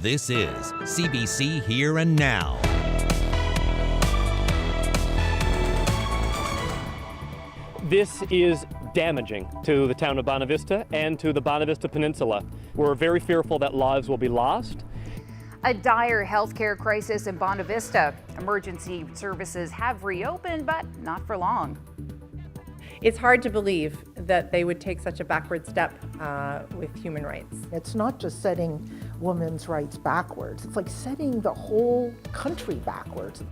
This is CBC Here and Now. This is damaging to the town of Bonavista and to the Bonavista Peninsula. We're very fearful that lives will be lost. A dire healthcare crisis in Bonavista. Emergency services have reopened, but not for long. It's hard to believe that they would take such a backward step with human rights. It's not just setting women's rights backwards, it's like setting the whole country backwards.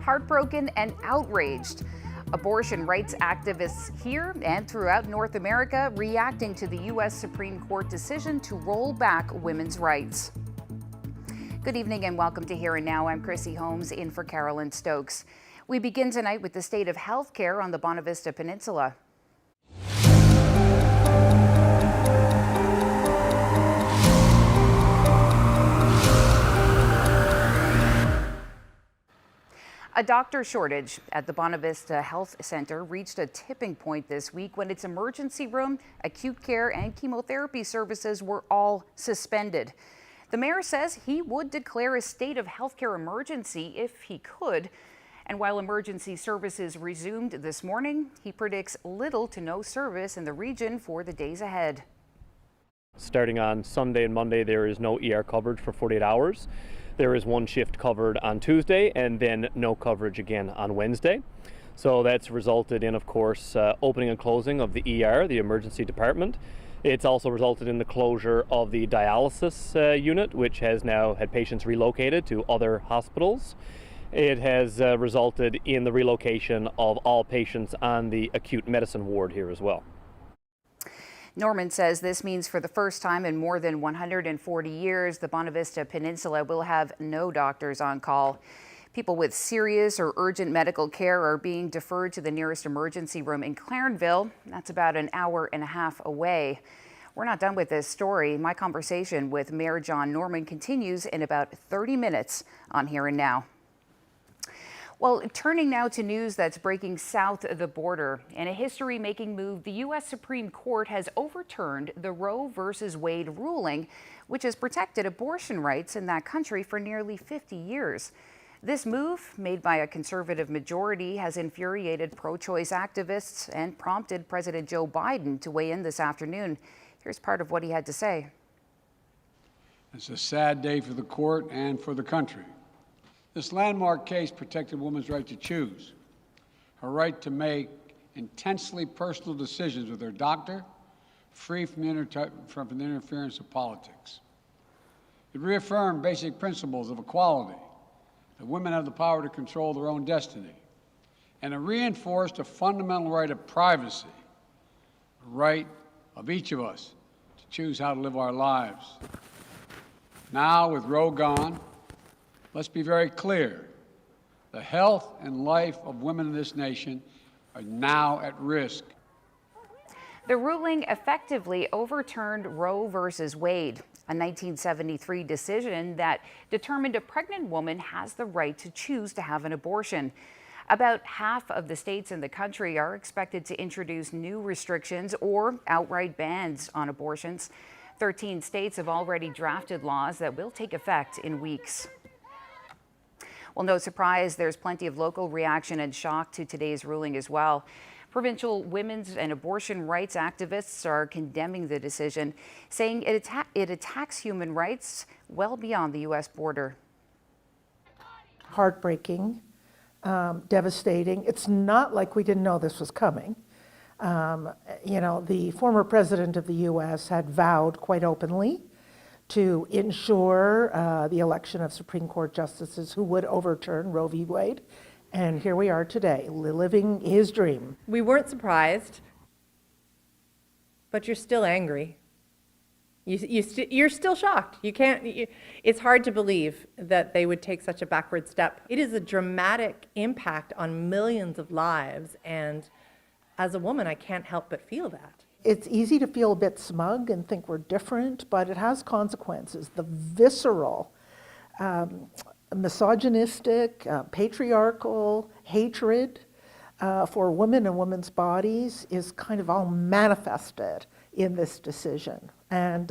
Heartbroken and outraged. Abortion rights activists here and throughout North America reacting to the U.S. Supreme Court decision to roll back women's rights. Good evening and welcome to Here and Now. I'm Chrissy Holmes in for Carolyn Stokes. We begin tonight with the state of health care on the Bonavista Peninsula. A doctor shortage at the Bonavista Health Center reached a tipping point this week when its emergency room, acute care, and chemotherapy services were all suspended. The mayor says he would declare a state of healthcare emergency if he could. And while emergency services resumed this morning, he predicts little to no service in the region for the days ahead. Starting on Sunday and Monday, there is no ER coverage for 48 hours. There is one shift covered on Tuesday and then no coverage again on Wednesday. So that's resulted in, of course, opening and closing of the ER, the emergency department. It's also resulted in the closure of the dialysis unit, which has now had patients relocated to other hospitals. It has resulted in the relocation of all patients on the acute medicine ward here as well. Norman says this means for the first time in more than 140 years, the Bonavista Peninsula will have no doctors on call. People with serious or urgent medical care are being deferred to the nearest emergency room in Clarenville. That's about an hour and a half away. We're not done with this story. My conversation with Mayor John Norman continues in about 30 minutes on Here and Now. Well, turning now to news that's breaking south of the border. In a history-making move, the U.S. Supreme Court has overturned the Roe v. Wade ruling, which has protected abortion rights in that country for nearly 50 years. This move, made by a conservative majority, has infuriated pro-choice activists and prompted President Joe Biden to weigh in this afternoon. Here's part of what he had to say. It's a sad day for the court and for the country. This landmark case protected women's right to choose, her right to make intensely personal decisions with her doctor, free from the interference of politics. It reaffirmed basic principles of equality, that women have the power to control their own destiny, and it reinforced a fundamental right of privacy, a right of each of us to choose how to live our lives. Now, with Roe gone, let's be very clear. The health and life of women in this nation are now at risk. The ruling effectively overturned Roe v. Wade, a 1973 decision that determined a pregnant woman has the right to choose to have an abortion. About half of the states in the country are expected to introduce new restrictions or outright bans on abortions. 13 states have already drafted laws that will take effect in weeks. Well, no surprise, there's plenty of local reaction and shock to today's ruling as well. Provincial women's and abortion rights activists are condemning the decision, saying it attacks human rights well beyond the U.S. border. Heartbreaking, devastating. It's not like we didn't know this was coming. The former president of the U.S. had vowed quite openly to ensure the election of Supreme Court justices who would overturn Roe v. Wade. And here we are today, living his dream. We weren't surprised, but you're still angry. You're still shocked. It's hard to believe that they would take such a backward step. It is a dramatic impact on millions of lives, and as a woman, I can't help but feel that. It's easy to feel a bit smug and think we're different, but it has consequences. The visceral, misogynistic, patriarchal hatred for women and women's bodies is kind of all manifested in this decision. And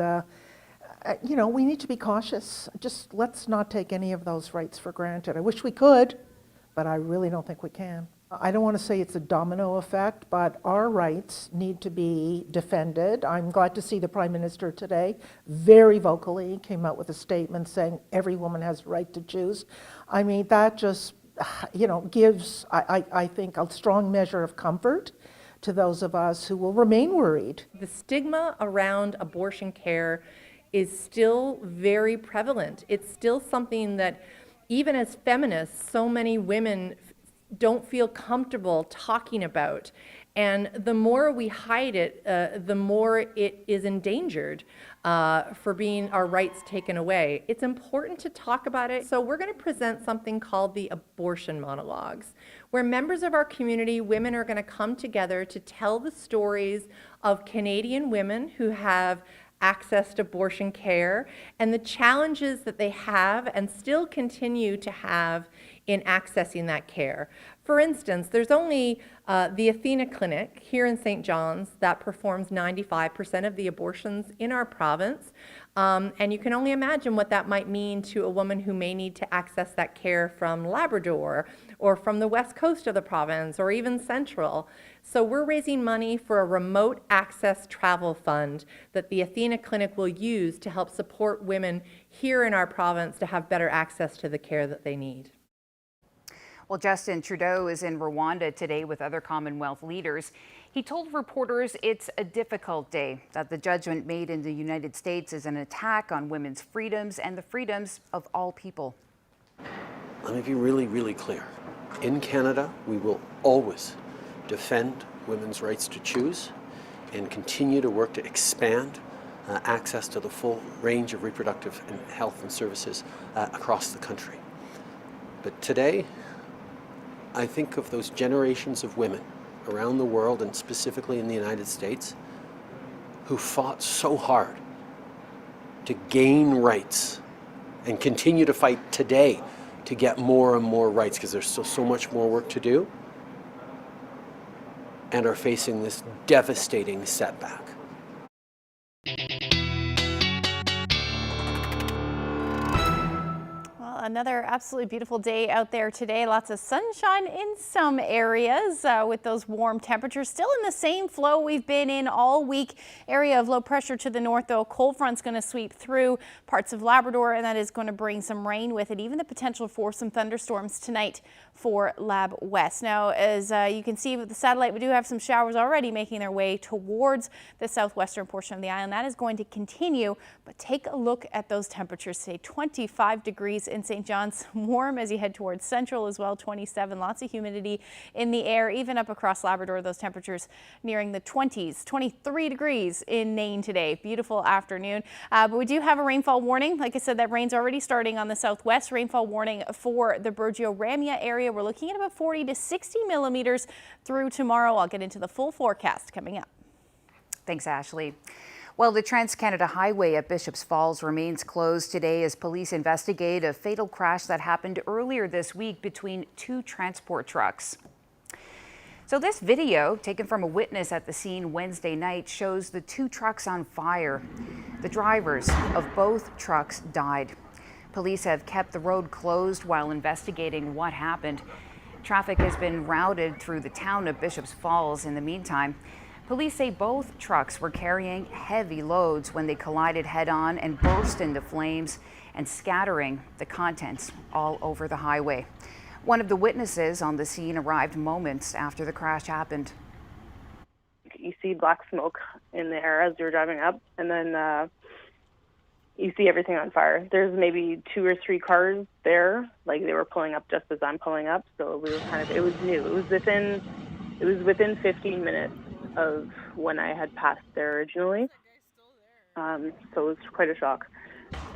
we need to be cautious. Just let's not take any of those rights for granted. I wish we could, but I really don't think we can. I don't want to say it's a domino effect, but our rights need to be defended. I'm glad to see the Prime Minister today very vocally came out with a statement saying every woman has the right to choose. I mean, that just, gives, I think, a strong measure of comfort to those of us who will remain worried. The stigma around abortion care is still very prevalent. It's still something that, even as feminists, so many women don't feel comfortable talking about. And the more we hide it, the more it is endangered for being our rights taken away. It's important to talk about it. So we're going to present something called the Abortion Monologues, where members of our community, women, are going to come together to tell the stories of Canadian women who have accessed abortion care and the challenges that they have and still continue to have in accessing that care. For instance, there's only the Athena Clinic here in St. John's that performs 95% of the abortions in our province. And you can only imagine what that might mean to a woman who may need to access that care from Labrador or from the west coast of the province or even central. So we're raising money for a remote access travel fund that the Athena Clinic will use to help support women here in our province to have better access to the care that they need. Well, Justin Trudeau is in Rwanda today with other Commonwealth leaders. He told reporters it's a difficult day, that the judgment made in the United States is an attack on women's freedoms and the freedoms of all people. Let me be really, really clear. In Canada, we will always defend women's rights to choose and continue to work to expand access to the full range of reproductive and health and services across the country. But today, I think of those generations of women around the world and specifically in the United States who fought so hard to gain rights and continue to fight today to get more and more rights because there's still so much more work to do and are facing this devastating setback. Another absolutely beautiful day out there today. Lots of sunshine in some areas with those warm temperatures. Still in the same flow we've been in all week. Area of low pressure to the north, though. Cold front's going to sweep through parts of Labrador, and that is going to bring some rain with it. Even the potential for some thunderstorms tonight for Lab West. Now, as you can see with the satellite, we do have some showers already making their way towards the southwestern portion of the island. That is going to continue, but take a look at those temperatures today. 25 degrees in St. John's, warm as you head towards central as well, 27, lots of humidity in the air, even up across Labrador, those temperatures nearing the 20s, 23 degrees in Nain today. Beautiful afternoon, but we do have a rainfall warning. Like I said, that rain's already starting on the southwest. Rainfall warning for the Burgeo-Ramia area. We're looking at about 40 to 60 millimeters through tomorrow. I'll get into the full forecast coming up. Thanks, Ashley. Well, the Trans-Canada Highway at Bishops Falls remains closed today as police investigate a fatal crash that happened earlier this week between two transport trucks. So this video, taken from a witness at the scene Wednesday night, shows the two trucks on fire. The drivers of both trucks died. Police have kept the road closed while investigating what happened. Traffic has been routed through the town of Bishops Falls in the meantime. Police say both trucks were carrying heavy loads when they collided head-on and burst into flames and scattering the contents all over the highway. One of the witnesses on the scene arrived moments after the crash happened. You see black smoke in the air as you're driving up, and then you see everything on fire. There's maybe 2 or 3 cars there, like they were pulling up just as I'm pulling up, so we were it was new. It was within 15 minutes of when I had passed there originally. So it was quite a shock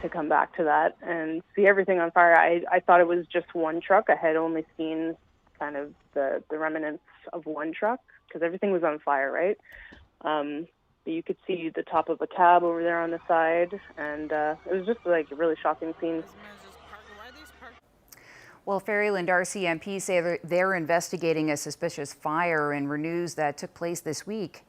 to come back to that and see everything on fire. I thought it was just one truck. I had only seen kind of the remnants of one truck because everything was on fire, right? You could see the top of a cab over there on the side, and it was just like a really shocking scene. Well, Ferryland RCMP say they're investigating a suspicious fire in Renews that took place this week.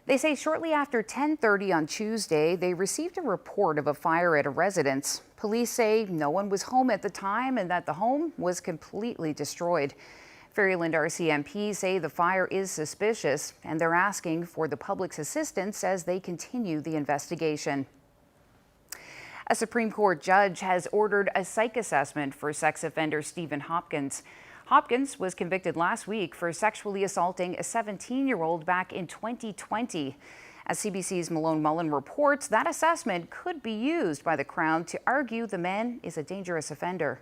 They say shortly after 10:30 on Tuesday, they received a report of a fire at a residence. Police say no one was home at the time and that the home was completely destroyed. Ferryland RCMP say the fire is suspicious and they're asking for the public's assistance as they continue the investigation. A Supreme Court judge has ordered a psych assessment for sex offender Stephen Hopkins. Hopkins was convicted last week for sexually assaulting a 17-year-old back in 2020. As CBC's Malone Mullen reports, that assessment could be used by the Crown to argue the man is a dangerous offender.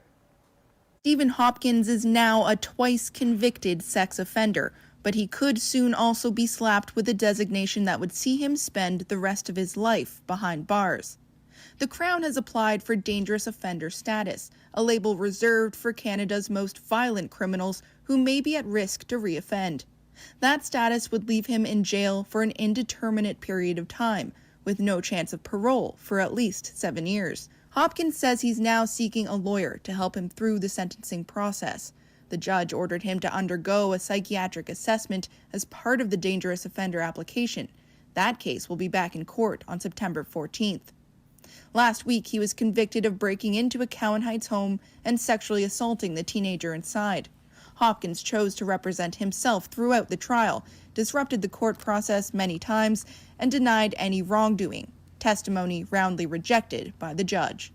Stephen Hopkins is now a twice convicted sex offender, but he could soon also be slapped with a designation that would see him spend the rest of his life behind bars. The Crown has applied for dangerous offender status, a label reserved for Canada's most violent criminals who may be at risk to reoffend. That status would leave him in jail for an indeterminate period of time, with no chance of parole for at least 7 years. Hopkins says he's now seeking a lawyer to help him through the sentencing process. The judge ordered him to undergo a psychiatric assessment as part of the dangerous offender application. That case will be back in court on September 14th. Last week, he was convicted of breaking into a Cowan Heights home and sexually assaulting the teenager inside. Hopkins chose to represent himself throughout the trial, disrupted the court process many times, and denied any wrongdoing, testimony roundly rejected by the judge.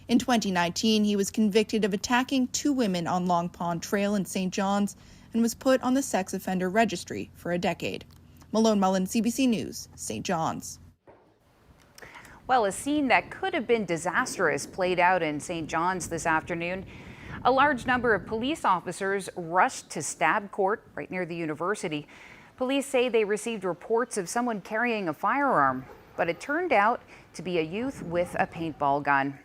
In 2019, he was convicted of attacking 2 women on Long Pond Trail in St. John's and was put on the sex offender registry for a decade. Malone Mullen, CBC News, St. John's. Well, a scene that could have been disastrous played out in St. John's this afternoon. A large number of police officers rushed to Stab Court right near the university. Police say they received reports of someone carrying a firearm, but it turned out to be a youth with a paintball gun.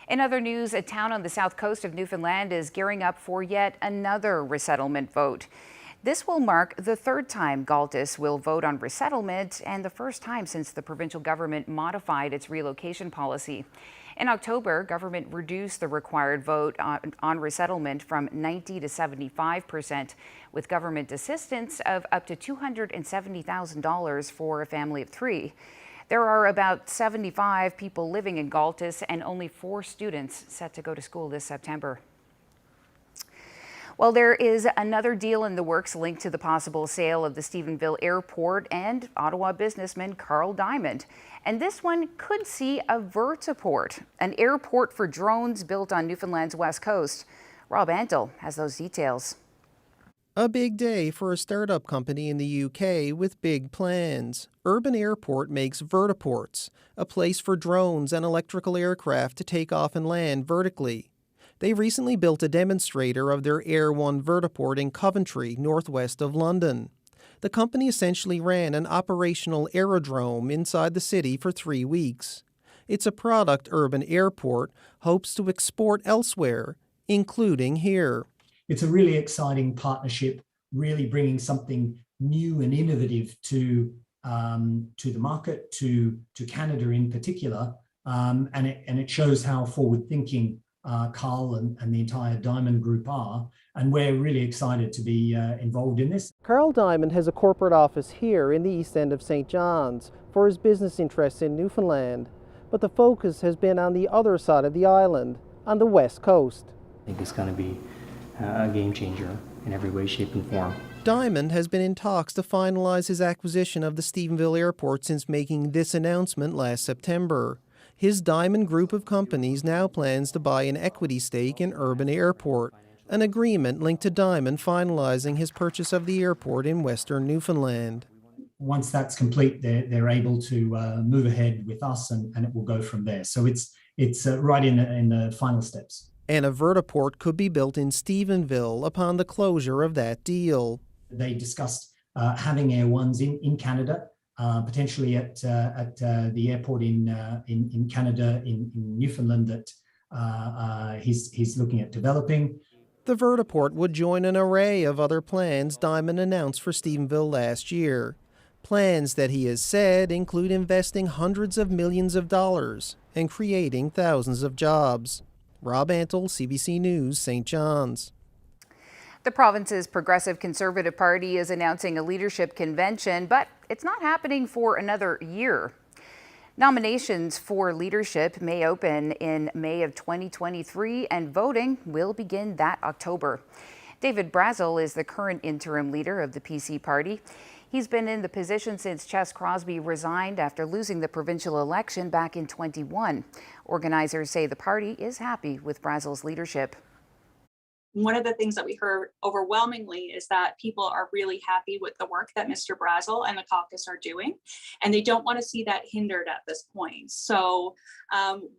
In other news, a town on the south coast of Newfoundland is gearing up for yet another resettlement vote. This will mark the 3rd time Galtus will vote on resettlement and the first time since the provincial government modified its relocation policy. In October, government reduced the required vote on resettlement from 90% to 75%, with government assistance of up to $270,000 for a family of 3. There are about 75 people living in Galtus and only 4 students set to go to school this September. Well, there is another deal in the works linked to the possible sale of the Stephenville airport and Ottawa businessman Carl Diamond. And this one could see a vertiport, an airport for drones built on Newfoundland's west coast. Rob Antle has those details. A big day for a startup company in the UK with big plans. Urban Airport makes vertiports, a place for drones and electrical aircraft to take off and land vertically. They recently built a demonstrator of their Air One vertiport in Coventry, northwest of London. The company essentially ran an operational aerodrome inside the city for 3 weeks. It's a product Urban Airport hopes to export elsewhere, including here. It's a really exciting partnership, really bringing something new and innovative to the market, to Canada in particular, and it shows how forward-thinking Carl and the entire Diamond Group are, and we're really excited to be involved in this. Carl Diamond has a corporate office here in the east end of St. John's for his business interests in Newfoundland, but the focus has been on the other side of the island, on the west coast. I think it's going to be a game changer in every way, shape, and form. Diamond has been in talks to finalize his acquisition of the Stephenville airport since making this announcement last September. His Diamond group of companies now plans to buy an equity stake in Urban Airport, an agreement linked to Diamond finalizing his purchase of the airport in western Newfoundland. Once that's complete, they're able to move ahead with us, and it will go from there. So it's right in the final steps. And a vertiport could be built in Stephenville upon the closure of that deal. They discussed having Air Ones in Canada, potentially at the airport in Canada, in Newfoundland, that he's looking at developing. The vertiport would join an array of other plans Diamond announced for Stephenville last year. Plans that he has said include investing hundreds of millions of dollars and creating thousands of jobs. Rob Antle, CBC News, St. John's. The province's Progressive Conservative Party is announcing a leadership convention, but it's not happening for another year. Nominations for leadership may open in May of 2023, and voting will begin that October. David Brazel is the current interim leader of the PC party. He's been in the position since Ches Crosby resigned after losing the provincial election back in 21. Organizers say the party is happy with Brazel's leadership. One of the things that we heard overwhelmingly is that people are really happy with the work that Mr. Brazel and the caucus are doing, and they don't want to see that hindered at this point. So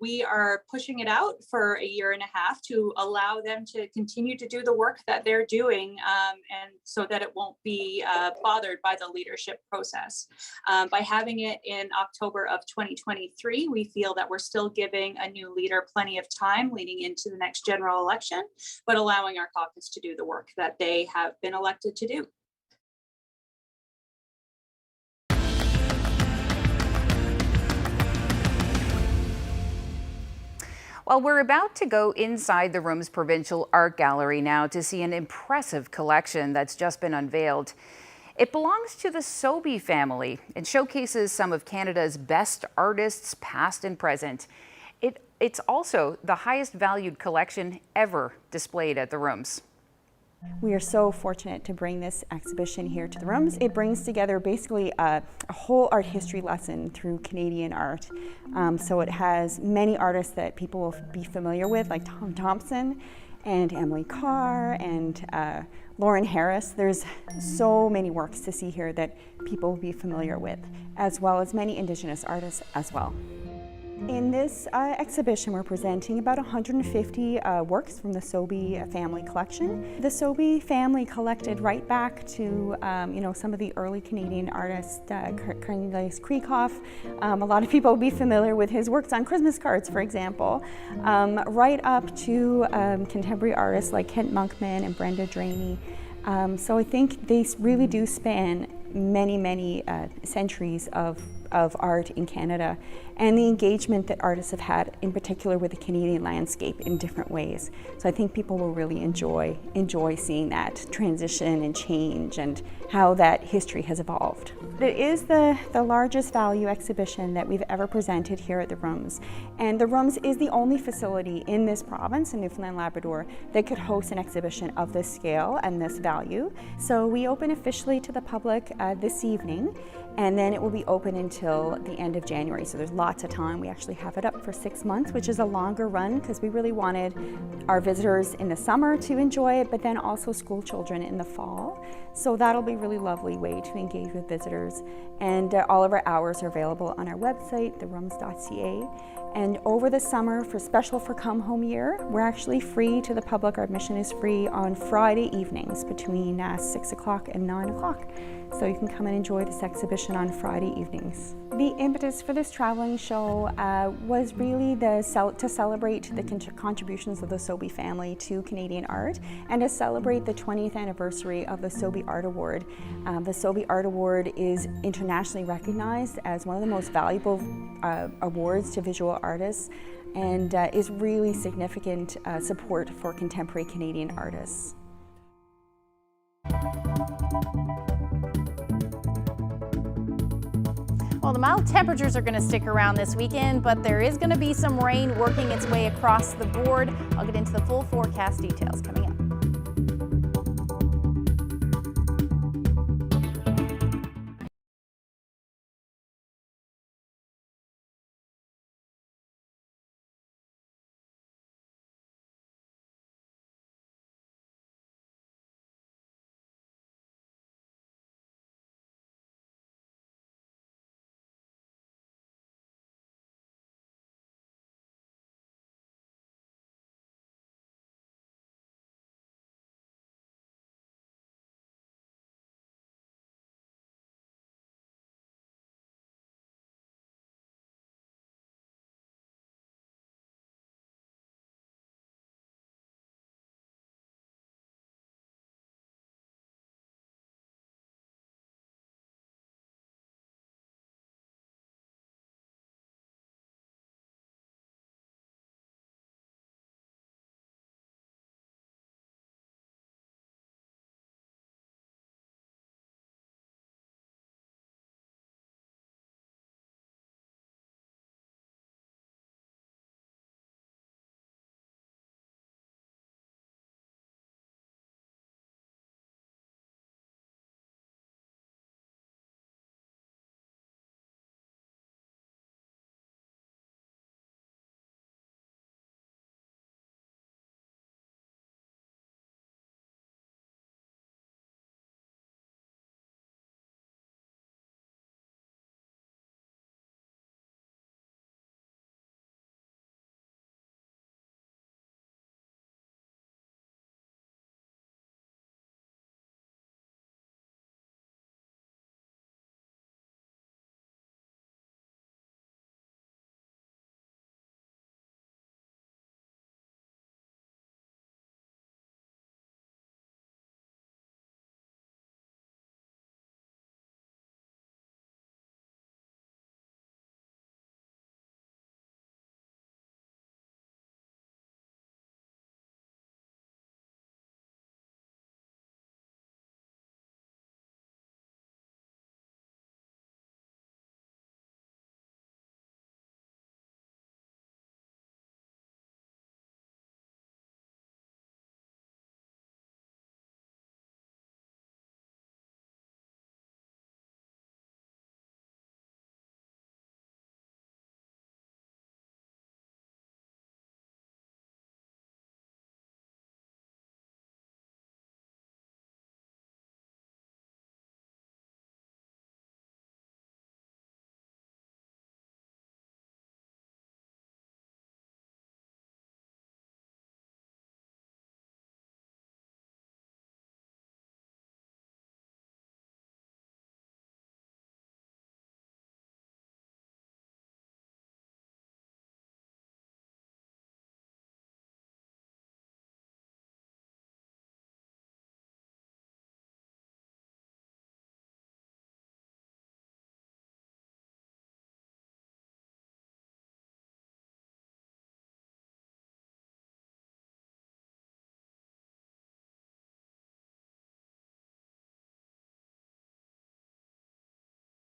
we are pushing it out for a year and a half to allow them to continue to do the work that they're doing, and so that it won't be bothered by the leadership process. By having it in October of 2023, we feel that we're still giving a new leader plenty of time leading into the next general election, but allowing our caucus to do the work that they have been elected to do. Well, we're about to go inside the room's provincial art gallery now to see an impressive collection that's just been unveiled. It belongs to the Sobey family and showcases some of Canada's best artists, past and present. It's also the highest valued collection ever displayed at the Rooms. We are so fortunate to bring this exhibition here to the Rooms. It brings together basically a whole art history lesson through Canadian art. So it has many artists that people will be familiar with, like Tom Thompson and Emily Carr and Lauren Harris. There's so many works to see here that people will be familiar with, as well as many Indigenous artists as well. In this exhibition, we're presenting about 150 works from the Sobey family collection. The Sobey family collected right back to some of the early Canadian artists, Cornelius Krieghoff. A lot of people will be familiar with his works on Christmas cards, for example, right up to contemporary artists like Kent Monkman and Brenda Draney. So I think they really do span many centuries of art in Canada, and the engagement that artists have had, in particular with the Canadian landscape, in different ways. So I think people will really enjoy seeing that transition and change and how that history has evolved. It is the largest value exhibition that we've ever presented here at the Rooms, and the Rooms is the only facility in this province, in Newfoundland and Labrador, that could host an exhibition of this scale and this value. So we open officially to the public this evening, and then it will be open until the end of January. So there's lots of time. We actually have it up for 6 months, which is a longer run because we really wanted our visitors in the summer to enjoy it, but then also school children in the fall. So that'll be a really lovely way to engage with visitors. And all of our hours are available on our website, therooms.ca. And over the summer, for Come Home Year, we're actually free to the public. Our admission is free on Friday evenings between 6 o'clock and 9 o'clock. So you can come and enjoy this exhibition on Friday evenings. The impetus for this traveling show was really to celebrate the contributions of the Sobey family to Canadian art and to celebrate the 20th anniversary of the Sobey Art Award. The Sobey Art Award is internationally recognized as one of the most valuable awards to visual artists, and is really significant support for contemporary Canadian artists. Well, the mild temperatures are going to stick around this weekend, but there is going to be some rain working its way across the board. I'll get into the full forecast details coming up.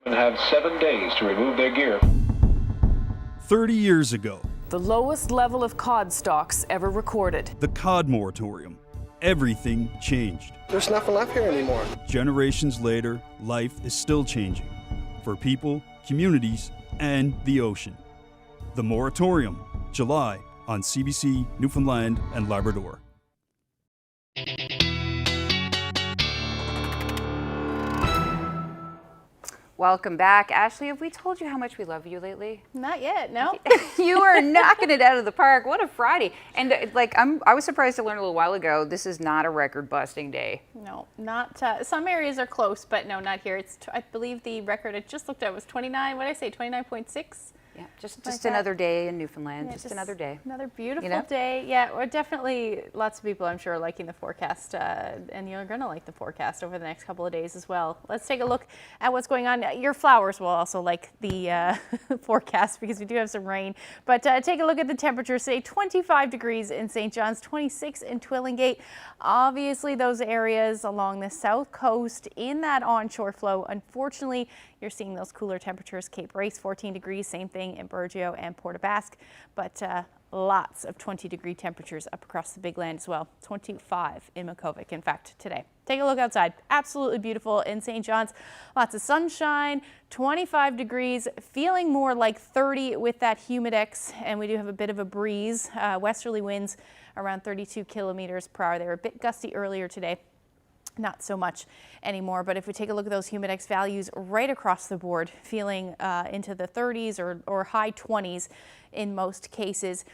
and have 7 days to remove their gear. 30 years ago, the lowest level of cod stocks ever recorded. The cod moratorium. Everything changed. There's nothing left here anymore. Generations later, life is still changing. For people, communities, and the ocean. The moratorium, July, on CBC Newfoundland and Labrador. Welcome back. Ashley, have we told you how much we love you lately? Not yet, no. You are knocking it out of the park. What a Friday. And I was surprised to learn a little while ago, this is not a record-busting day. No, not, some areas are close, but no, not here. It's, I believe the record I just looked at was 29, what did I say, 29.6? Yeah, just another day in Newfoundland, Yeah, just another day. Another beautiful day. Yeah, we're definitely, lots of people I'm sure are liking the forecast, and you're going to like the forecast over the next couple of days as well. Let's take a look at what's going on. Your flowers will also like the forecast because we do have some rain. But take a look at the temperature. Say 25 degrees in St. John's, 26 in Twillingate. Obviously, those areas along the south coast in that onshore flow, unfortunately, you're seeing those cooler temperatures. Cape Race, 14 degrees, same thing in Burgeo and Port aux Basques, but lots of 20-degree temperatures up across the big land as well. 25 in Makovic, in fact, today. Take a look outside. Absolutely beautiful in St. John's. Lots of sunshine, 25 degrees, feeling more like 30 with that humidex, and we do have a bit of a breeze. Westerly winds around 32 kilometers per hour. They were a bit gusty earlier today. Not so much anymore, but if we take a look at those humidex values right across the board, feeling into the 30s or high 20s in most cases,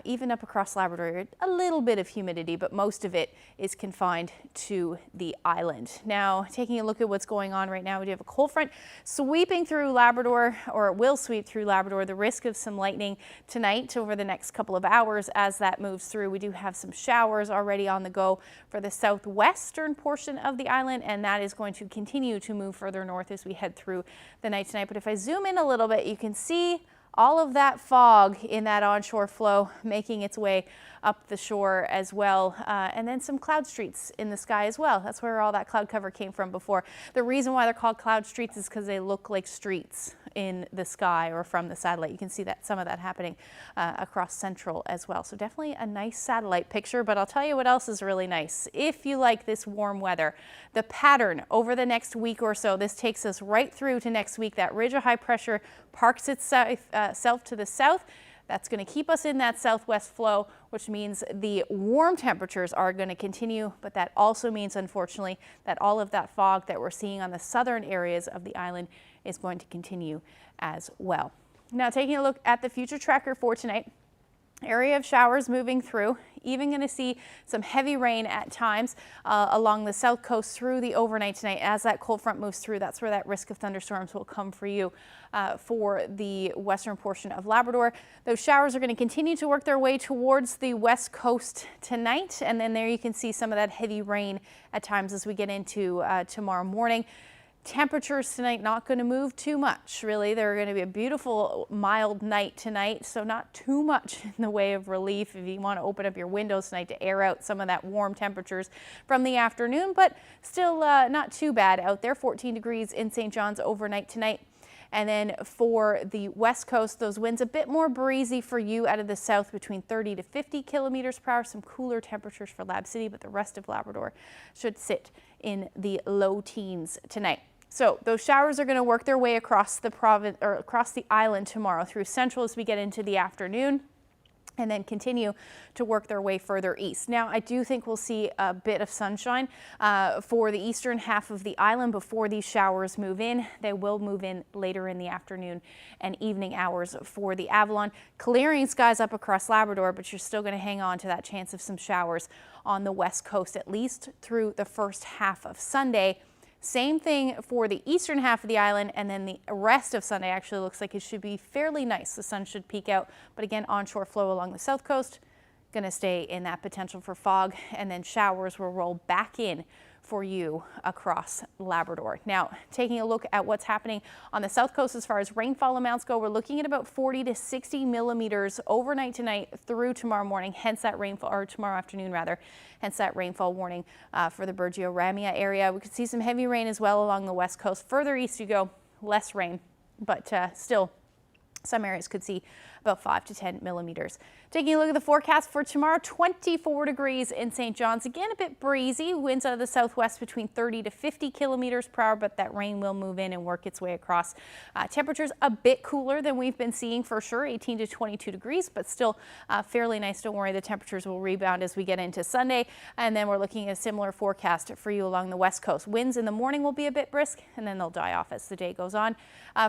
even up across Labrador, a little bit of humidity, but most of it is confined to the island. Now, taking a look at what's going on right now, we do have a cold front sweeping through Labrador, or it will sweep through Labrador. The risk of some lightning tonight over the next couple of hours as that moves through. We do have some showers already on the go for the southwestern portion of the island, and that is going to continue to move further north as we head through the night tonight. But if I zoom in a little bit, you can see all of that fog in that onshore flow making its way up the shore as well. And then some cloud streets in the sky as well. That's where all that cloud cover came from before. The reason why they're called cloud streets is because they look like streets in the sky or from the satellite. You can see that some of that happening across central as well. So definitely a nice satellite picture, but I'll tell you what else is really nice. If you like this warm weather, the pattern over the next week or so, this takes us right through to next week. That ridge of high pressure parks itself to the south. That's going to keep us in that southwest flow, which means the warm temperatures are going to continue, but that also means, unfortunately, that all of that fog that we're seeing on the southern areas of the island is going to continue as well. Now, taking a look at the future tracker for tonight, area of showers moving through, even going to see some heavy rain at times along the south coast through the overnight tonight. As that cold front moves through, that's where that risk of thunderstorms will come for you for the western portion of Labrador. Those showers are going to continue to work their way towards the west coast tonight, and then there you can see some of that heavy rain at times as we get into tomorrow morning. Temperatures tonight not going to move too much, really. They're going to be a beautiful, mild night tonight, so not too much in the way of relief if you want to open up your windows tonight to air out some of that warm temperatures from the afternoon, but still not too bad out there. 14 degrees in St. John's overnight tonight. And then for the west coast, those winds a bit more breezy for you out of the south, between 30 to 50 kilometers per hour. Some cooler temperatures for Lab City, but the rest of Labrador should sit in the low teens tonight. So those showers are going to work their way across the province or across the island tomorrow through central as we get into the afternoon, and then continue to work their way further east. Now, I do think we'll see a bit of sunshine for the eastern half of the island before these showers move in. They will move in later in the afternoon and evening hours for the Avalon. Clearing skies up across Labrador, but you're still going to hang on to that chance of some showers on the west coast, at least through the first half of Sunday. Same thing for the eastern half of the island, and then the rest of Sunday actually looks like it should be fairly nice. The sun should peek out, but again, onshore flow along the south coast, going to stay in that potential for fog, and then showers will roll back in for you across Labrador. Now, taking a look at what's happening on the south coast as far as rainfall amounts go, we're looking at about 40 to 60 millimeters overnight tonight through tomorrow morning, hence that rainfall, or tomorrow afternoon rather, hence that rainfall warning for the Burgeo Ramia area. We could see some heavy rain as well along the west coast. Further east you go, less rain, but still some areas could see about 5 to 10 millimeters. Taking a look at the forecast for tomorrow, 24 degrees in St. John's. Again, a bit breezy. Winds out of the southwest between 30 to 50 kilometers per hour, but that rain will move in and work its way across. Temperatures a bit cooler than we've been seeing for sure, 18 to 22 degrees, but still fairly nice. Don't worry, the temperatures will rebound as we get into Sunday. And then we're looking at a similar forecast for you along the west coast. Winds in the morning will be a bit brisk, and then they'll die off as the day goes on.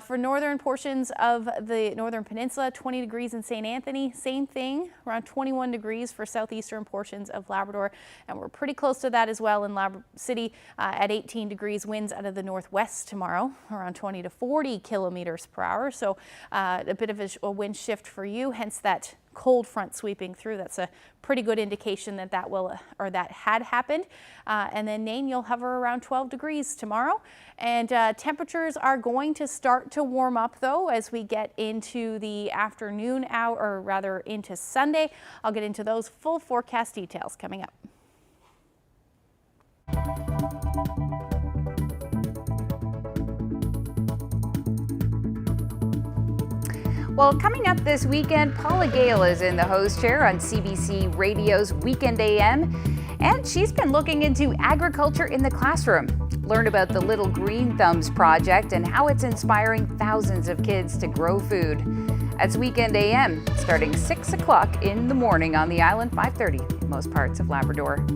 For northern portions of the northern peninsula, 20 degrees in St. Anthony, same thing, around 21 degrees for southeastern portions of Labrador, and we're pretty close to that as well in Labrador City at 18 degrees. Winds out of the northwest tomorrow, around 20 to 40 kilometers per hour, so a bit of a wind shift for you, hence that cold front sweeping through. That's a pretty good indication that that will or that had happened. And then Nain, you'll hover around 12 degrees tomorrow. And temperatures are going to start to warm up though as we get into the afternoon hour, or rather into Sunday. I'll get into those full forecast details coming up. Well, coming up this weekend, Paula Gale is in the host chair on CBC Radio's Weekend AM, and she's been looking into agriculture in the classroom. Learn about the Little Green Thumbs project and how it's inspiring thousands of kids to grow food. That's Weekend AM, starting 6 o'clock in the morning on the island, 5:30 in most parts of Labrador.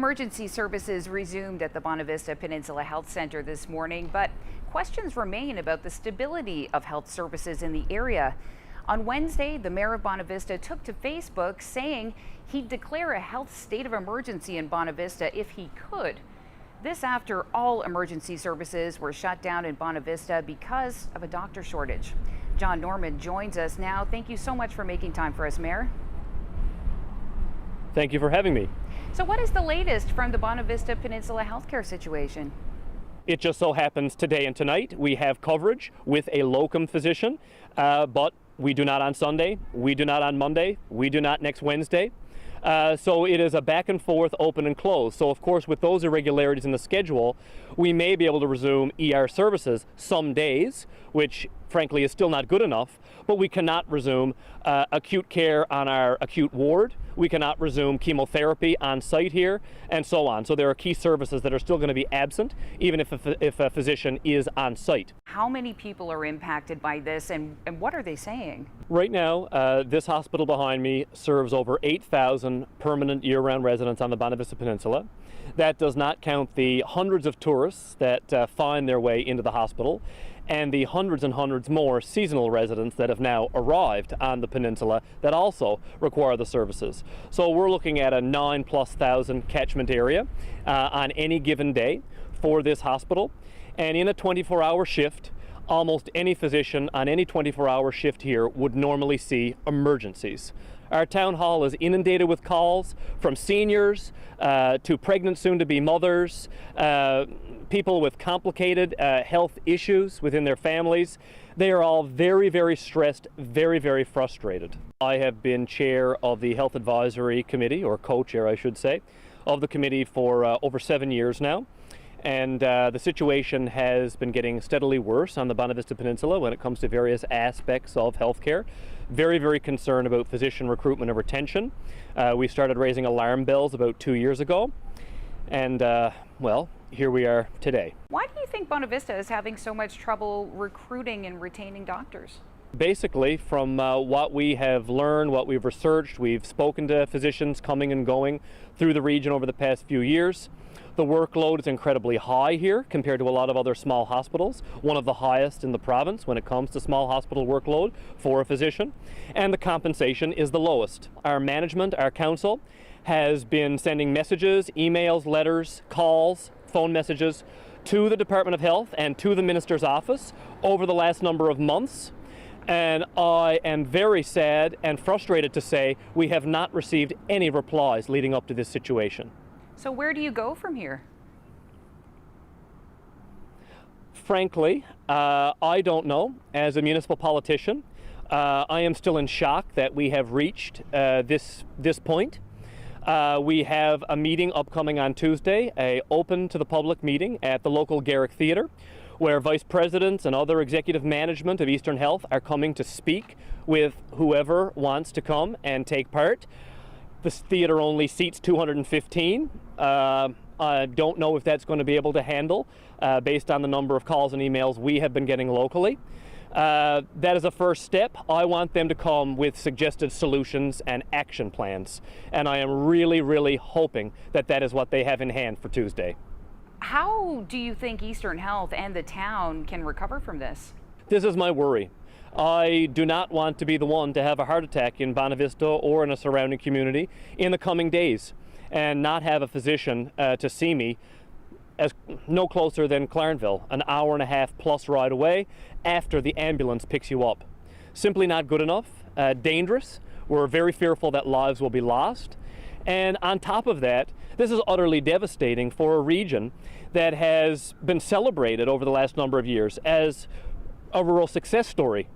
Emergency services resumed at the Bonavista Peninsula Health Center this morning, but questions remain about the stability of health services in the area. On Wednesday, the mayor of Bonavista took to Facebook saying he'd declare a health state of emergency in Bonavista if he could. This after all emergency services were shut down in Bonavista because of a doctor shortage. John Norman joins us now. Thank you so much for making time for us, Mayor. Thank you for having me. So what is the latest from the Bonavista Peninsula healthcare situation? It just so happens today and tonight we have coverage with a locum physician, but we do not on Sunday, we do not on Monday, we do not next Wednesday. So it is a back and forth, open and close. So of course, with those irregularities in the schedule, we may be able to resume ER services some days, which frankly is still not good enough, but we cannot resume acute care on our acute ward. We cannot resume chemotherapy on site here, and so on. So there are key services that are still going to be absent, even if a physician is on site. How many people are impacted by this, and what are they saying? Right now, this hospital behind me serves over 8,000 permanent year-round residents on the Bonavista Peninsula. That does not count the hundreds of tourists that find their way into the hospital, and the hundreds and hundreds more seasonal residents that have now arrived on the peninsula that also require the services. So we're looking at a 9,000+ catchment area on any given day for this hospital. And in a 24-hour shift, almost any physician on any 24-hour shift here would normally see emergencies. Our town hall is inundated with calls from seniors to pregnant soon-to-be mothers, people with complicated health issues within their families. They are all very, very stressed, very, very frustrated. I have been chair of the Health Advisory Committee, or co-chair I should say, of the committee for over 7 years now. And the situation has been getting steadily worse on the Bonavista Peninsula when it comes to various aspects of healthcare. Very, very concerned about physician recruitment and retention. We started raising alarm bells about 2 years ago. And well, here we are today. Why do you think Bonavista is having so much trouble recruiting and retaining doctors? Basically, from what we have learned, what we've researched, we've spoken to physicians coming and going through the region over the past few years. The workload is incredibly high here compared to a lot of other small hospitals, one of the highest in the province when it comes to small hospital workload for a physician, and the compensation is the lowest. Our management, our council, has been sending messages, emails, letters, calls, phone messages to the Department of Health and to the Minister's office over the last number of months. And I am very sad and frustrated to say we have not received any replies leading up to this situation. So where do you go from here? Frankly, I don't know. As a municipal politician, I am still in shock that we have reached this point. We have a meeting upcoming on Tuesday, a open to the public meeting at the local Garrick Theatre, where vice presidents and other executive management of Eastern Health are coming to speak with whoever wants to come and take part. This theater only seats 215. I don't know if that's going to be able to handle based on the number of calls and emails we have been getting locally. That is a first step. I want them to come with suggested solutions and action plans. And I am really, really hoping that that is what they have in hand for Tuesday. How do you think Eastern Health and the town can recover from this? This is my worry. I do not want to be the one to have a heart attack in Bonavista or in a surrounding community in the coming days and not have a physician to see me as no closer than Stephenville, an hour and a half plus ride away after the ambulance picks you up. Simply not good enough, dangerous. We're very fearful that lives will be lost. And on top of that, this is utterly devastating for a region that has been celebrated over the last number of years as a rural success story.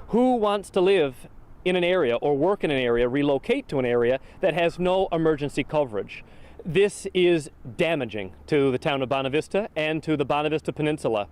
Who wants to live in an area or work in an area, relocate to an area that has no emergency coverage? This is damaging to the town of Bonavista and to the Bonavista Peninsula.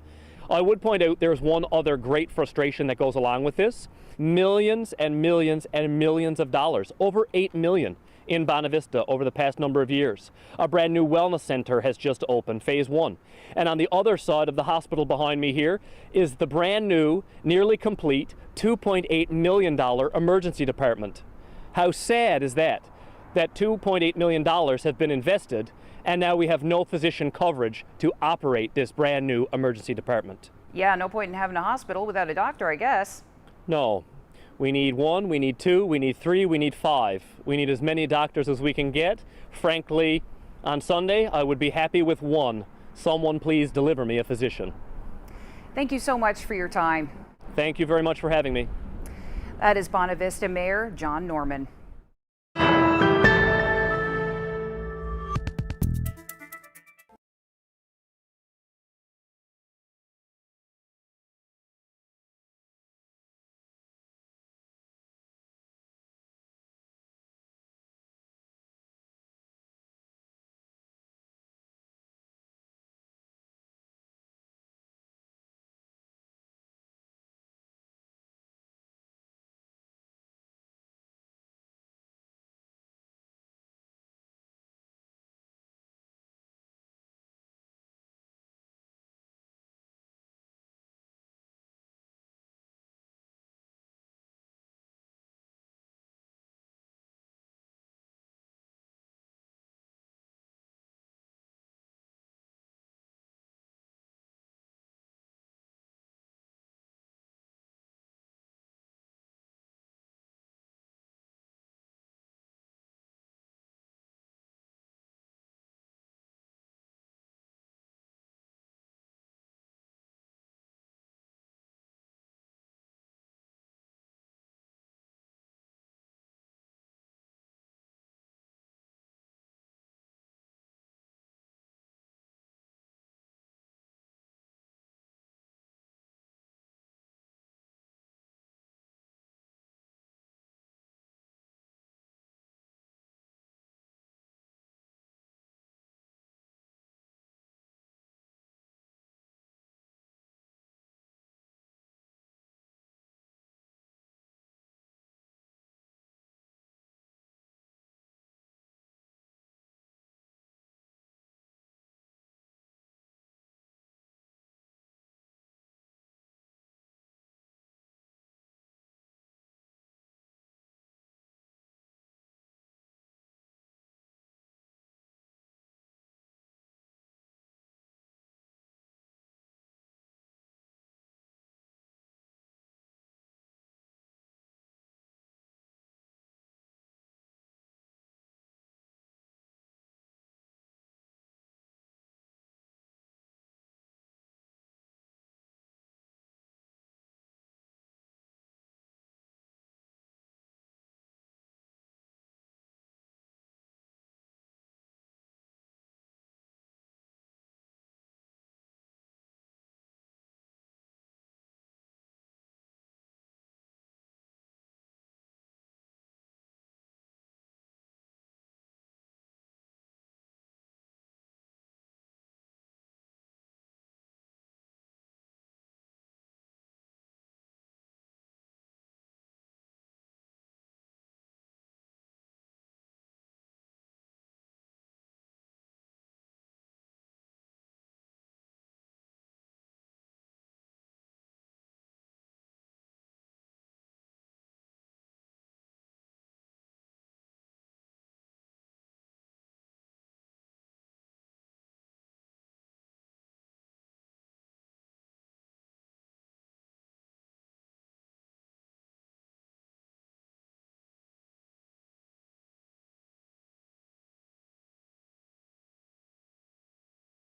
I would point out there's one other great frustration that goes along with this. Millions and millions and millions of dollars, over $8 million in Bonavista over the past number of years. A brand new wellness center has just opened, phase 1. And on the other side of the hospital behind me here is the brand new, nearly complete, $2.8 million emergency department. How sad is that? That $2.8 million have been invested and now we have no physician coverage to operate this brand new emergency department. Yeah, no point in having a hospital without a doctor, I guess. No. We need 1, we need 2, we need 3, we need 5. We need as many doctors as we can get. Frankly, on Sunday, I would be happy with 1. Someone please deliver me a physician. Thank you so much for your time. Thank you very much for having me. That is Bonavista Mayor John Norman.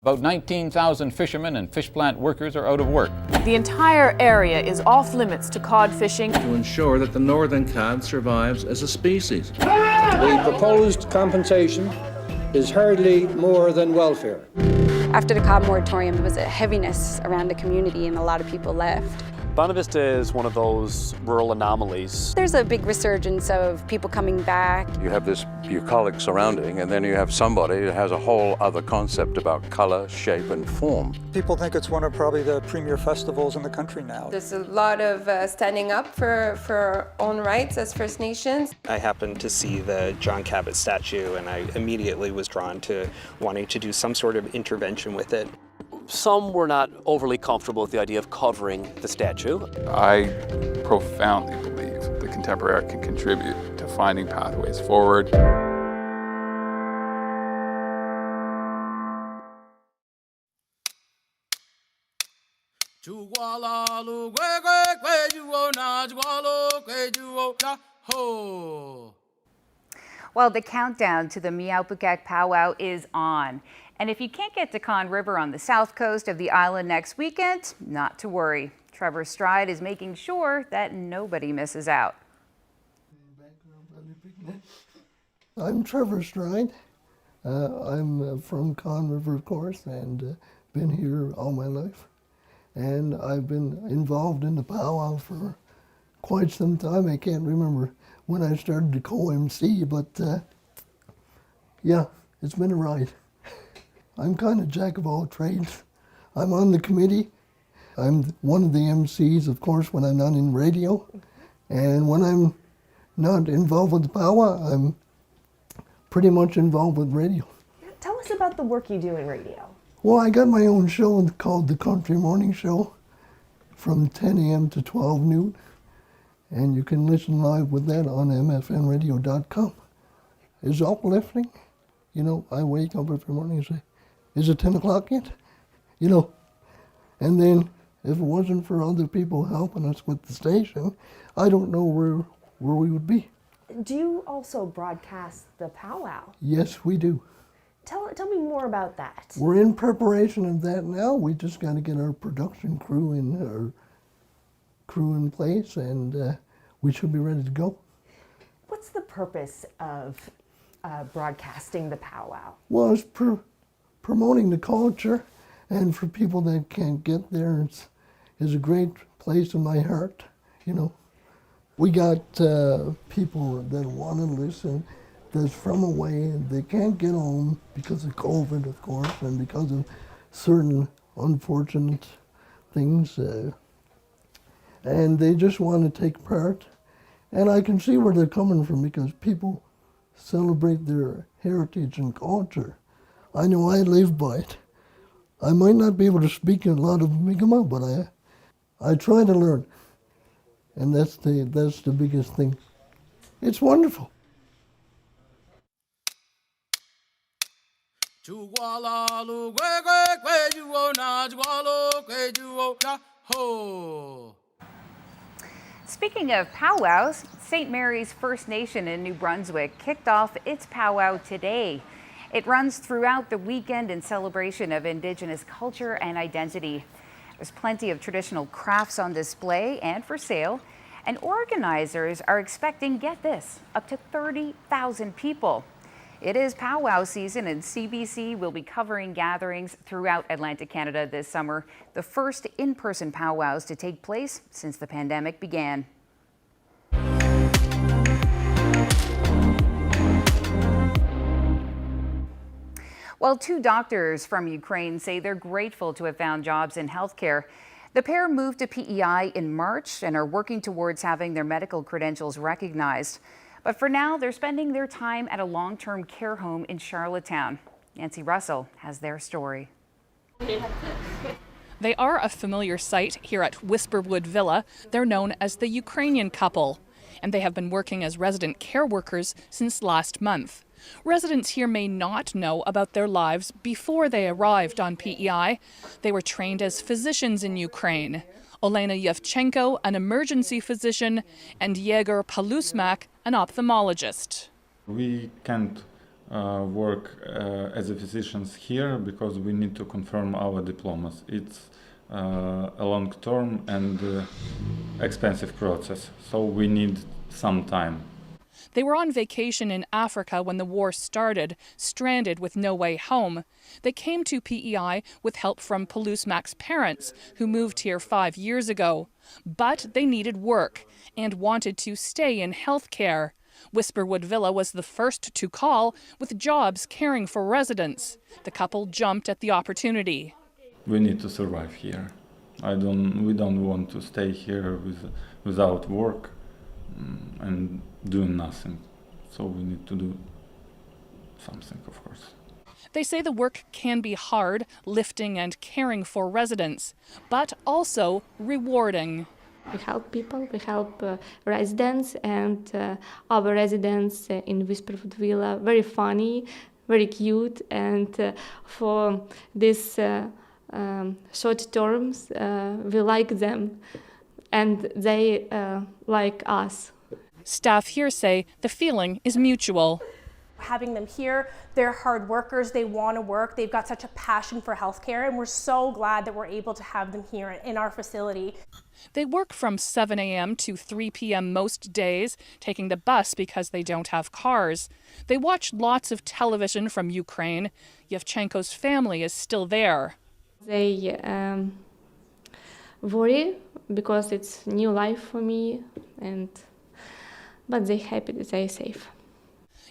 About 19,000 fishermen and fish plant workers are out of work. The entire area is off limits to cod fishing to ensure that the northern cod survives as a species. The proposed compensation is hardly more than welfare. After the cod moratorium, there was a heaviness around the community and a lot of people left. Bonavista is one of those rural anomalies. There's a big resurgence of people coming back. You have this bucolic surrounding, and then you have somebody that has a whole other concept about color, shape, and form. People think it's one of probably the premier festivals in the country now. There's a lot of standing up for our own rights as First Nations. I happened to see the John Cabot statue, and I immediately was drawn to wanting to do some sort of intervention with it. Some were not overly comfortable with the idea of covering the statue. I profoundly believe the contemporary art can contribute to finding pathways forward. Well, the countdown to the Miaupukak powwow is on. And if you can't get to Conn River on the south coast of the island next weekend, not to worry. Trevor Stride is making sure that nobody misses out. I'm Trevor Stride. I'm from Conn River, of course, and been here all my life. And I've been involved in the powwow for quite some time. I can't remember when I started to co-MC, but yeah, it's been a ride. I'm kind of jack of all trades. I'm on the committee. I'm one of the MCs, of course, when I'm not in radio. And when I'm not involved with the powwow, I'm pretty much involved with radio. Tell us about the work you do in radio. Well, I got my own show called The Country Morning Show from 10 a.m. to 12 noon. And you can listen live with that on mfnradio.com. It's uplifting. You know, I wake up every morning and say, is it 10 o'clock yet? You know, and then if it wasn't for other people helping us with the station, I don't know where we would be. Do you also broadcast the powwow? Yes, we do. Tell me more about that. We're in preparation of that now. We just got to get our production crew in place, and we should be ready to go. What's the purpose of broadcasting the powwow? Well, it's promoting the culture, and for people that can't get there, it's a great place in my heart, you know. We got people that want to listen that's from away, and they can't get home because of COVID, of course, and because of certain unfortunate things, and they just want to take part. And I can see where they're coming from because people celebrate their heritage and culture. I know I live by it. I might not be able to speak a lot of Mi'kmaq, but I try to learn. And that's the biggest thing. It's wonderful. Speaking of powwows, St. Mary's First Nation in New Brunswick kicked off its powwow today. It runs throughout the weekend in celebration of Indigenous culture and identity. There's plenty of traditional crafts on display and for sale, and organizers are expecting, get this, up to 30,000 people. It is powwow season, and CBC will be covering gatherings throughout Atlantic Canada this summer, the first in-person powwows to take place since the pandemic began. Well, two doctors from Ukraine say they're grateful to have found jobs in healthcare. The pair moved to PEI in March and are working towards having their medical credentials recognized. But for now, they're spending their time at a long-term care home in Charlottetown. Nancy Russell has their story. They are a familiar sight here at Whisperwood Villa. They're known as the Ukrainian couple, and they have been working as resident care workers since last month. Residents here may not know about their lives before they arrived on PEI. They were trained as physicians in Ukraine. Olena Yevchenko, an emergency physician, and Yegor Palusmak, an ophthalmologist. We can't work as a physicians here because we need to confirm our diplomas. It's a long-term and expensive process, so we need some time. They were on vacation in Africa when the war started, stranded with no way home. They came to PEI with help from Palusmak's parents, who moved here 5 years ago. But they needed work and wanted to stay in healthcare. Whisperwood Villa was the first to call, with jobs caring for residents. The couple jumped at the opportunity. We need to survive here. We don't want to stay here without work and doing nothing. So we need to do something, of course. They say the work can be hard, lifting and caring for residents, but also rewarding. We help people, we help residents, and our residents in Whisperwood Villa, very funny, very cute, and for this short terms, we like them, and they like us. Staff here say the feeling is mutual. Having them here, they're hard workers, they want to work, they've got such a passion for healthcare, and we're so glad that we're able to have them here in our facility. They work from 7 a.m. to 3 p.m. most days, taking the bus because they don't have cars. They watch lots of television from Ukraine. Yevchenko's family is still there. They worry because it's new life for me, but they're happy that they're safe.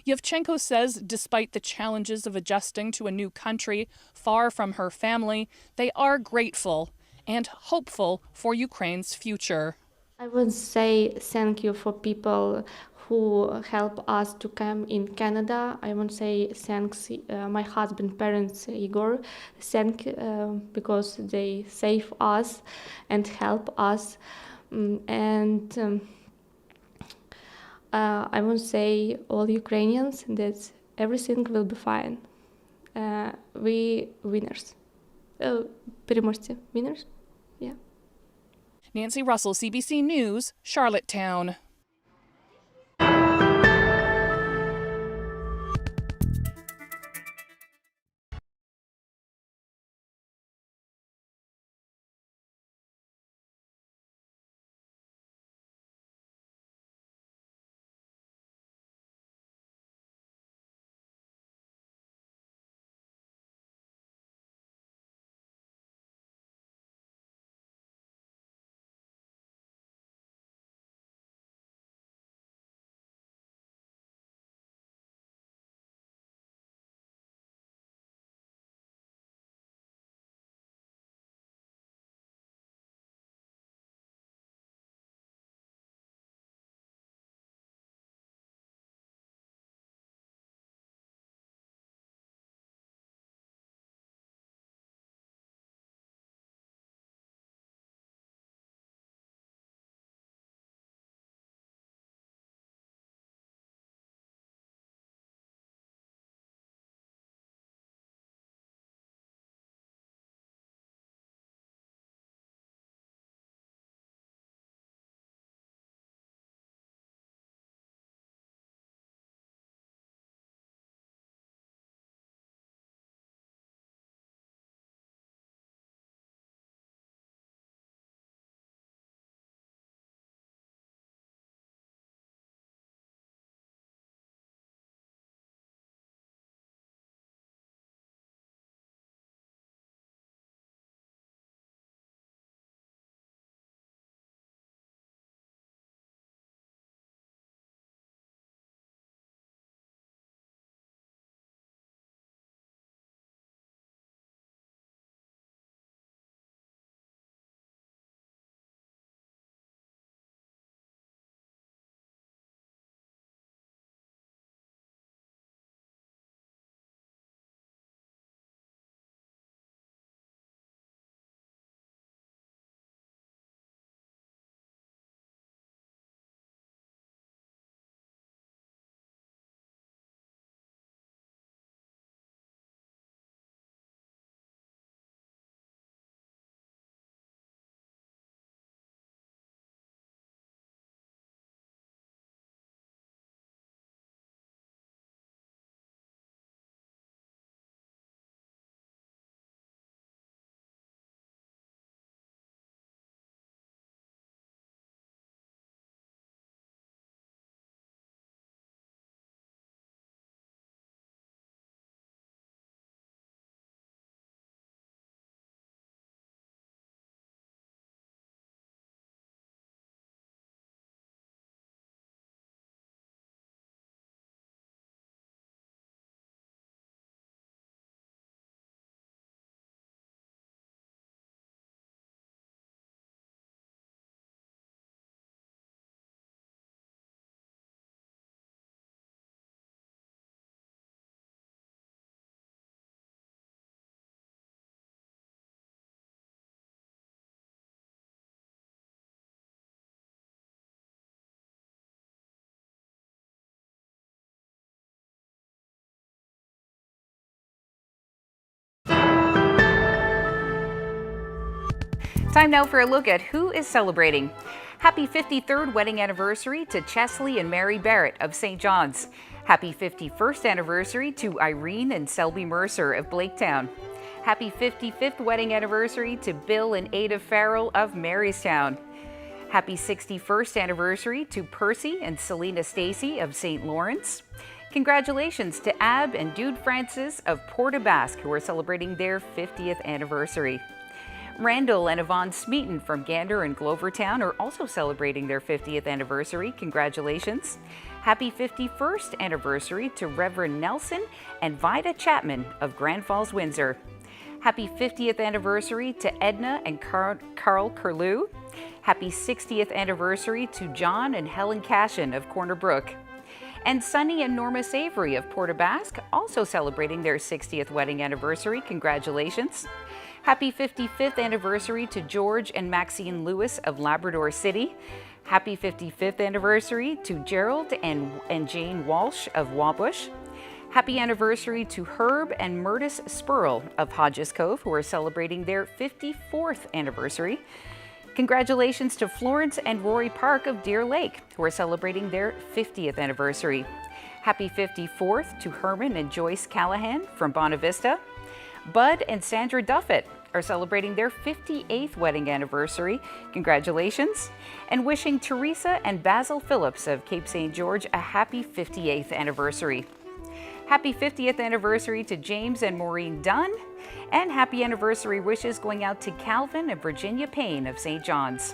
Yevchenko says despite the challenges of adjusting to a new country far from her family, they are grateful and hopeful for Ukraine's future. I would say thank you for people who help us to come in Canada. I want to say thanks my husband's parents, Igor, because they save us and help us. I want to say all Ukrainians that everything will be fine. We winners. Переможці. Winners? Yeah. Nancy Russell, CBC News, Charlottetown. Time now for a look at who is celebrating. Happy 53rd wedding anniversary to Chesley and Mary Barrett of St. John's. Happy 51st anniversary to Irene and Selby Mercer of Blaketown. Happy 55th wedding anniversary to Bill and Ada Farrell of Marystown. Happy 61st anniversary to Percy and Selena Stacy of St. Lawrence. Congratulations to Ab and Dude Francis of Port-aux-Basques, who are celebrating their 50th anniversary. Randall and Yvonne Smeaton from Gander and Glovertown are also celebrating their 50th anniversary. Congratulations. Happy 51st anniversary to Reverend Nelson and Vida Chapman of Grand Falls, Windsor. Happy 50th anniversary to Edna and Carl Curlew. Happy 60th anniversary to John and Helen Cashin of Corner Brook. And Sunny and Norma Savory of Port-aux-Basques also celebrating their 60th wedding anniversary. Congratulations. Happy 55th anniversary to George and Maxine Lewis of Labrador City. Happy 55th anniversary to Gerald and Jane Walsh of Wabush. Happy anniversary to Herb and Murtis Spurl of Hodges Cove, who are celebrating their 54th anniversary. Congratulations to Florence and Rory Park of Deer Lake, who are celebrating their 50th anniversary. Happy 54th to Herman and Joyce Callahan from Bonavista. Bud and Sandra Duffett are celebrating their 58th wedding anniversary. Congratulations. And wishing Teresa and Basil Phillips of Cape St. George a happy 58th anniversary. Happy 50th anniversary to James and Maureen Dunn. And happy anniversary wishes going out to Calvin and Virginia Payne of St. John's.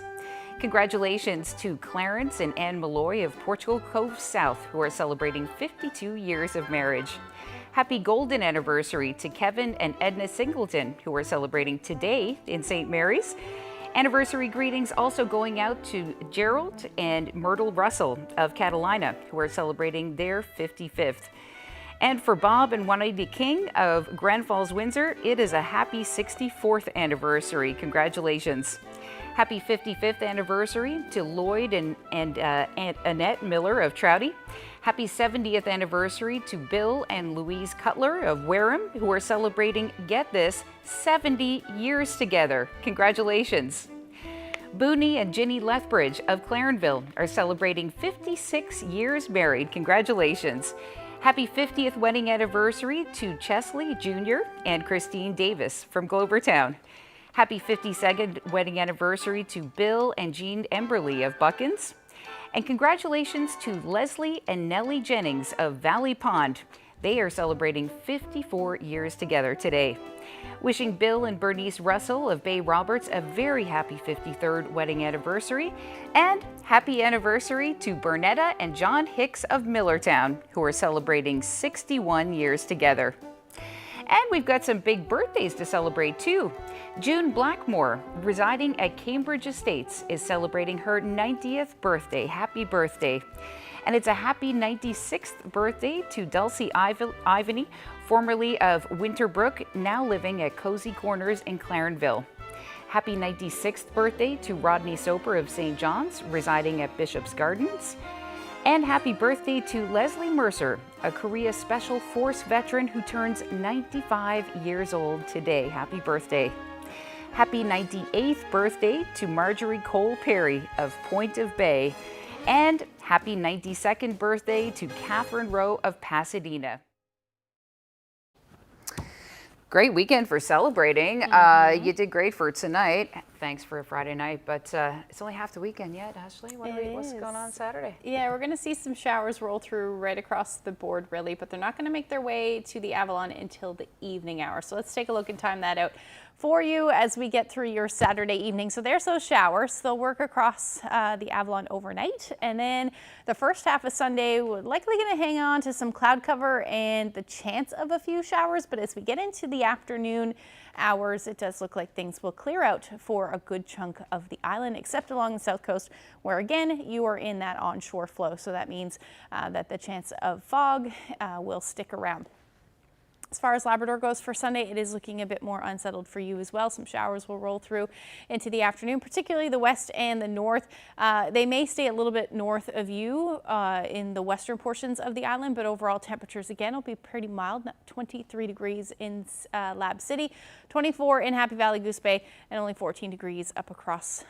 Congratulations to Clarence and Anne Malloy of Portugal Cove South, who are celebrating 52 years of marriage. Happy golden anniversary to Kevin and Edna Singleton, who are celebrating today in St. Mary's. Anniversary greetings also going out to Gerald and Myrtle Russell of Catalina, who are celebrating their 55th. And for Bob and Juanita King of Grand Falls, Windsor, it is a happy 64th anniversary. Congratulations. Happy 55th anniversary to Lloyd and Annette Miller of Trouty. Happy 70th anniversary to Bill and Louise Cutler of Wareham, who are celebrating, get this, 70 years together. Congratulations. Booney and Ginny Lethbridge of Clarenville are celebrating 56 years married. Congratulations. Happy 50th wedding anniversary to Chesley Jr. and Christine Davis from Glovertown. Happy 52nd wedding anniversary to Bill and Jean Emberley of Buckins. And congratulations to Leslie and Nellie Jennings of Valley Pond. They are celebrating 54 years together today. Wishing Bill and Bernice Russell of Bay Roberts a very happy 53rd wedding anniversary. And happy anniversary to Bernetta and John Hicks of Millertown, who are celebrating 61 years together. And we've got some big birthdays to celebrate too. June Blackmore, residing at Cambridge Estates, is celebrating her 90th birthday. Happy birthday. And it's a happy 96th birthday to Dulcie Ivany, formerly of Winterbrook, now living at Cozy Corners in Clarenville. Happy 96th birthday to Rodney Soper of St. John's, residing at Bishop's Gardens. And happy birthday to Leslie Mercer, a Korea Special Force veteran who turns 95 years old today. Happy birthday. Happy 98th birthday to Marjorie Cole Perry of Point of Bay. And happy 92nd birthday to Catherine Rowe of Pasadena. Great weekend for celebrating. You did great for tonight. Thanks for a Friday night, but it's only half the weekend yet, Ashley. What's going on Saturday? Yeah, we're going to see some showers roll through right across the board, really, but they're not going to make their way to the Avalon until the evening hour. So let's take a look and time that out for you as we get through your Saturday evening. So there's those showers. They'll work across the Avalon overnight. And then the first half of Sunday, we're likely going to hang on to some cloud cover and the chance of a few showers. But as we get into the afternoon hours, it does look like things will clear out for a good chunk of the island, except along the south coast, where again, you are in that onshore flow. So that means that the chance of fog will stick around. As far as Labrador goes for Sunday, it is looking a bit more unsettled for you as well. Some showers will roll through into the afternoon, particularly the west and the north. They may stay a little bit north of you in the western portions of the island, but overall temperatures again will be pretty mild. 23 degrees in Lab City, 24 in Happy Valley, Goose Bay, and only 14 degrees up across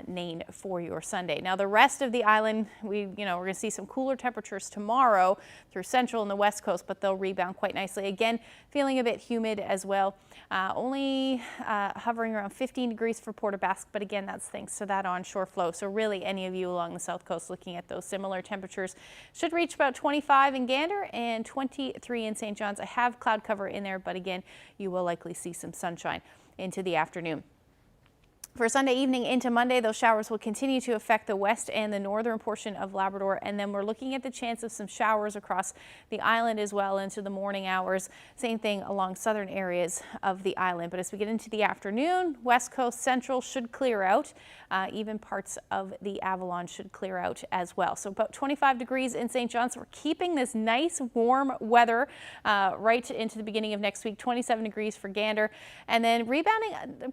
Nain for your Sunday. Now the rest of the island, we're going to see some cooler temperatures tomorrow through central and the west coast, but they'll rebound quite nicely. Again, feeling a bit humid as well. Only hovering around 15 degrees for Port aux Basques, but again, that's thanks to that onshore flow. So really, any of you along the south coast looking at those similar temperatures should reach about 25 in Gander and 23 in St. John's. I have cloud cover in there, but again, you will likely see some sunshine into the afternoon. For Sunday evening into Monday, those showers will continue to affect the west and the northern portion of Labrador, and then we're looking at the chance of some showers across the island as well into the morning hours. Same thing along southern areas of the island. But as we get into the afternoon, west coast central should clear out. Even parts of the Avalon should clear out as well. So about 25 degrees in St. John's. We're keeping this nice warm weather right into the beginning of next week. 27 degrees for Gander, and then rebounding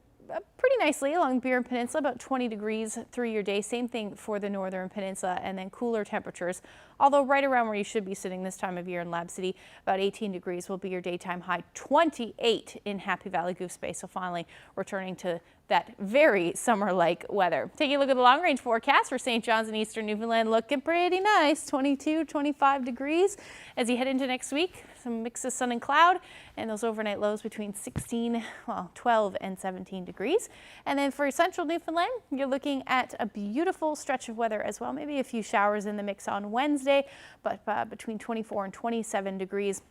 pretty nicely along the Burin Peninsula, about 20 degrees through your day. Same thing for the northern peninsula, and then cooler temperatures, although right around where you should be sitting this time of year in Lab City. About 18 degrees will be your daytime high, 28 in Happy Valley, Goose Bay. So finally returning to that very summer-like weather. Taking a look at the long-range forecast for St. John's and eastern Newfoundland, looking pretty nice, 22, 25 degrees. As you head into next week, some mix of sun and cloud, and those overnight lows between 12 and 17 degrees. And then for central Newfoundland, you're looking at a beautiful stretch of weather as well. Maybe a few showers in the mix on Wednesday, but between 24 and 27 degrees.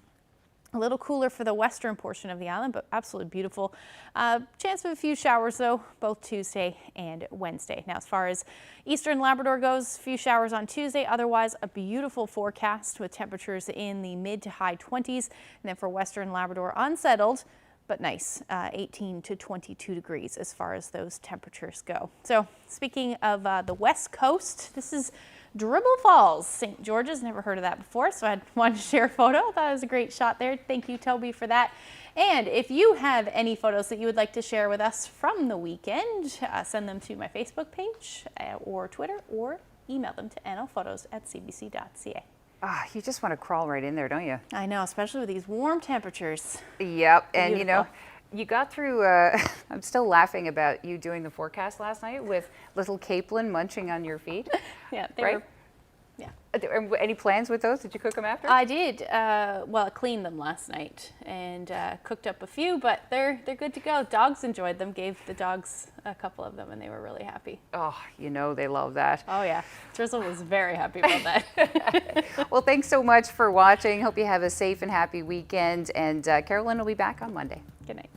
A little cooler for the western portion of the island, but absolutely beautiful. Chance of a few showers, though, both Tuesday and Wednesday. Now, as far as eastern Labrador goes, a few showers on Tuesday. Otherwise, a beautiful forecast with temperatures in the mid to high 20s. And then for western Labrador, unsettled, but nice, 18 to 22 degrees as far as those temperatures go. So speaking of the west coast, this is Dribble Falls, St. George's. Never heard of that before, so I wanted to share a photo. I thought it was a great shot there. Thank you, Toby, for that. And if you have any photos that you would like to share with us from the weekend, send them to my Facebook page or Twitter, or email them to nlphotos@cbc.ca. You just want to crawl right in there, don't you? I know, especially with these warm temperatures. Yep, and Beautiful. You got through, I'm still laughing about you doing the forecast last night with little Capelin munching on your feet. Yeah, right? Any plans with those? Did you cook them after? I did. Well, I cleaned them last night and cooked up a few, but they're good to go. Dogs enjoyed them. Gave the dogs a couple of them, and they were really happy. Oh, they love that. Oh yeah, Drizzle was very happy about that. Well, thanks so much for watching. Hope you have a safe and happy weekend, and Carolyn will be back on Monday. Good night.